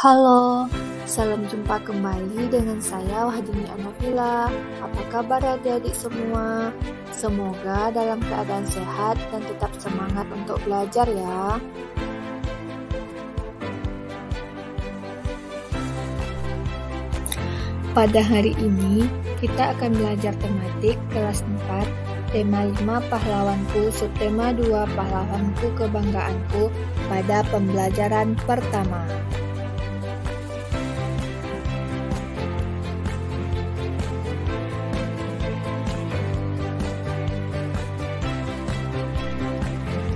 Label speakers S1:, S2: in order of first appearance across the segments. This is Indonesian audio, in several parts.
S1: Halo, salam jumpa kembali dengan saya Wahdini Anafila. Apa kabar adik-adik semua? Semoga dalam keadaan sehat dan tetap semangat untuk belajar ya. Pada hari ini, kita akan belajar tematik kelas 4, tema 5 pahlawanku, subtema 2 pahlawanku kebanggaanku pada pembelajaran pertama.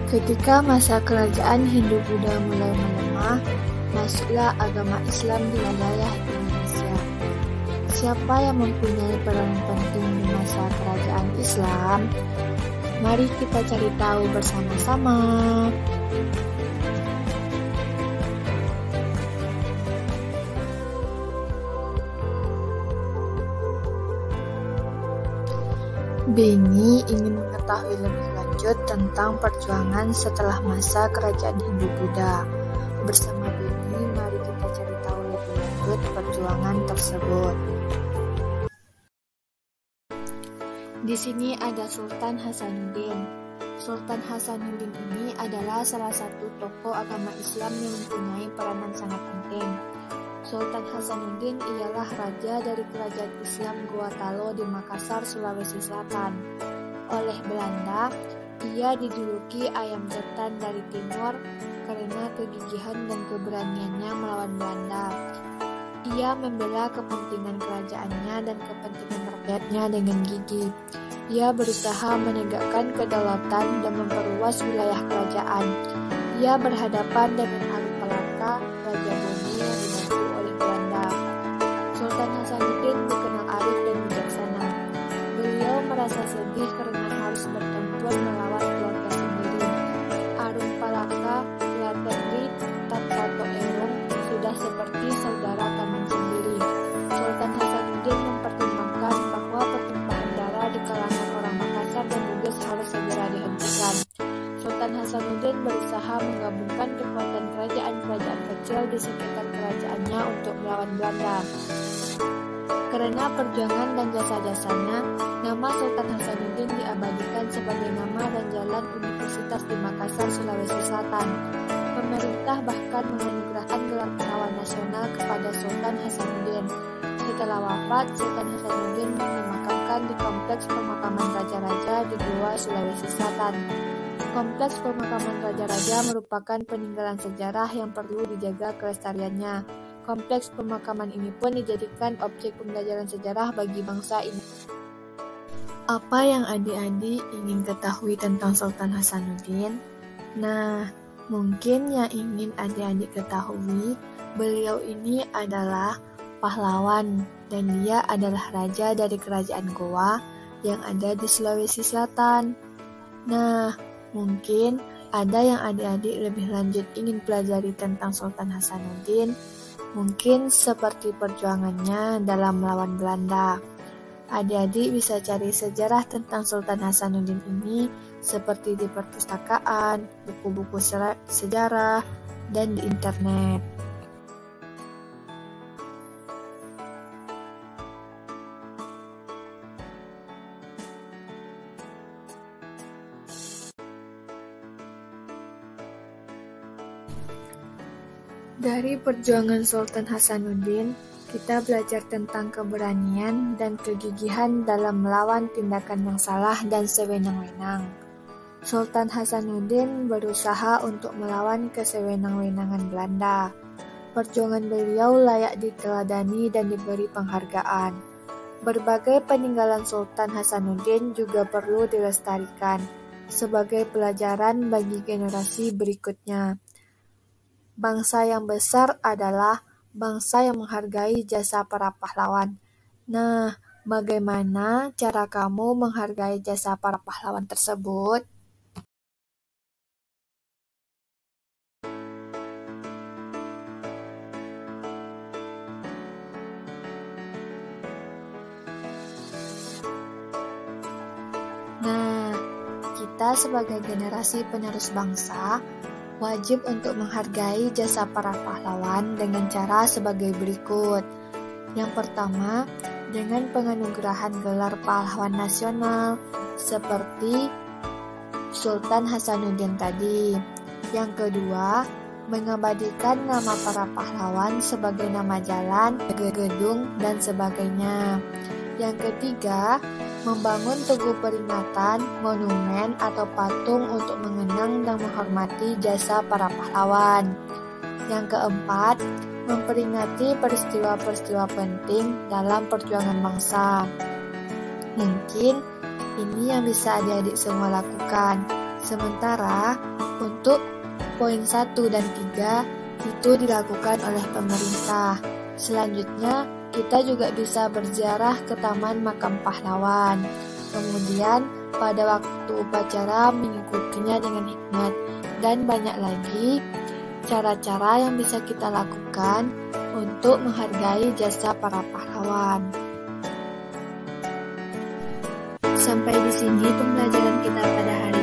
S1: Ketika masa kerajaan Hindu-Buddha mulai melemah, masuklah agama Islam di wilayah Indonesia. Siapa yang mempunyai peran penting di masa kerajaan Islam? Mari kita cari tahu bersama-sama. Beni ingin mengetahui lebih lanjut tentang perjuangan setelah masa kerajaan Hindu-Buddha. Bersama Beni, mari kita cari tahu lebih lanjut perjuangan tersebut. Di sini ada Sultan Hasanuddin. Sultan Hasanuddin ini adalah salah satu tokoh agama Islam yang mempunyai peranan sangat penting. Sultan Hasanuddin ialah raja dari kerajaan Islam Gorontalo di Makassar, Sulawesi Selatan. Oleh Belanda, ia dijuluki ayam jantan dari timur karena kegigihan dan keberaniannya melawan Belanda. Ia membela kepentingan kerajaannya dan kepentingan rakyatnya dengan gigih. Ia berusaha menegakkan kedaulatan dan memperluas wilayah kerajaan. Ia berhadapan dengan Alupalaka, Raja Boni yang dibantu oleh Belanda. Sultan Hasanuddin dikenal arif dan bijaksana. Beliau merasa sedih karena harus bertempur melawan keluarga sendiri. Alupalaka, Latendri, Tatsato Erong sudah seperti saudara kandung sendiri. Sultan Hasanuddin mempertimbangkan bahwa pertumpahan darah di kalangan orang Makassar dan Bugis harus segera dihentikan. Sultan Hasanuddin berusaha menggabungkan kekuatan kerajaan-kerajaan kecil di sekitar kerajaannya untuk melawan Belanda. Karena perjuangan dan jasa-jasanya, nama Sultan Hasanuddin diabadikan sebagai nama dan jalan universitas di Makassar, Sulawesi Selatan. Pemerintah bahkan menganugerahkan gelar pahlawan nasional kepada Sultan Hasanuddin. Setelah wafat, Sultan Hasanuddin dimakamkan di Kompleks Pemakaman Raja-Raja di Goa, Sulawesi Selatan. Kompleks Pemakaman Raja-Raja merupakan peninggalan sejarah yang perlu dijaga kelestariannya. Kompleks pemakaman ini pun dijadikan objek pembelajaran sejarah bagi bangsa ini. Apa yang adik-adik ingin ketahui tentang Sultan Hasanuddin? Nah, mungkin yang ingin adik-adik ketahui, beliau ini adalah pahlawan dan dia adalah raja dari kerajaan Goa yang ada di Sulawesi Selatan. Nah, mungkin ada yang adik-adik lebih lanjut ingin pelajari tentang Sultan Hasanuddin, mungkin seperti perjuangannya dalam melawan Belanda. Adik-adik bisa cari sejarah tentang Sultan Hasanuddin ini seperti di perpustakaan, buku-buku sejarah, dan di internet. Dari perjuangan Sultan Hasanuddin, kita belajar tentang keberanian dan kegigihan dalam melawan tindakan yang salah dan sewenang-wenang. Sultan Hasanuddin berusaha untuk melawan kesewenang-wenangan Belanda. Perjuangan beliau layak diteladani dan diberi penghargaan. Berbagai peninggalan Sultan Hasanuddin juga perlu dilestarikan sebagai pelajaran bagi generasi berikutnya. Bangsa yang besar adalah bangsa yang menghargai jasa para pahlawan. Nah, bagaimana cara kamu menghargai jasa para pahlawan tersebut? Nah, kita sebagai generasi penerus bangsa Wajib untuk menghargai jasa para pahlawan dengan cara sebagai berikut. Yang pertama, dengan penganugerahan gelar pahlawan nasional seperti Sultan Hasanuddin tadi. Yang kedua, mengabadikan nama para pahlawan sebagai nama jalan, gedung, dan sebagainya. Yang ketiga, membangun tugu peringatan, monumen, atau patung untuk mengenang dan menghormati jasa para pahlawan. Yang keempat, memperingati peristiwa-peristiwa penting dalam perjuangan bangsa. Mungkin ini yang bisa adik-adik semua lakukan. Sementara untuk poin 1 dan 3 itu dilakukan oleh pemerintah. Selanjutnya, kita juga bisa berziarah ke Taman Makam Pahlawan. Kemudian, pada waktu upacara mengikutinya dengan hikmat. Dan banyak lagi cara-cara yang bisa kita lakukan untuk menghargai jasa para pahlawan. Sampai di sini pembelajaran kita pada hari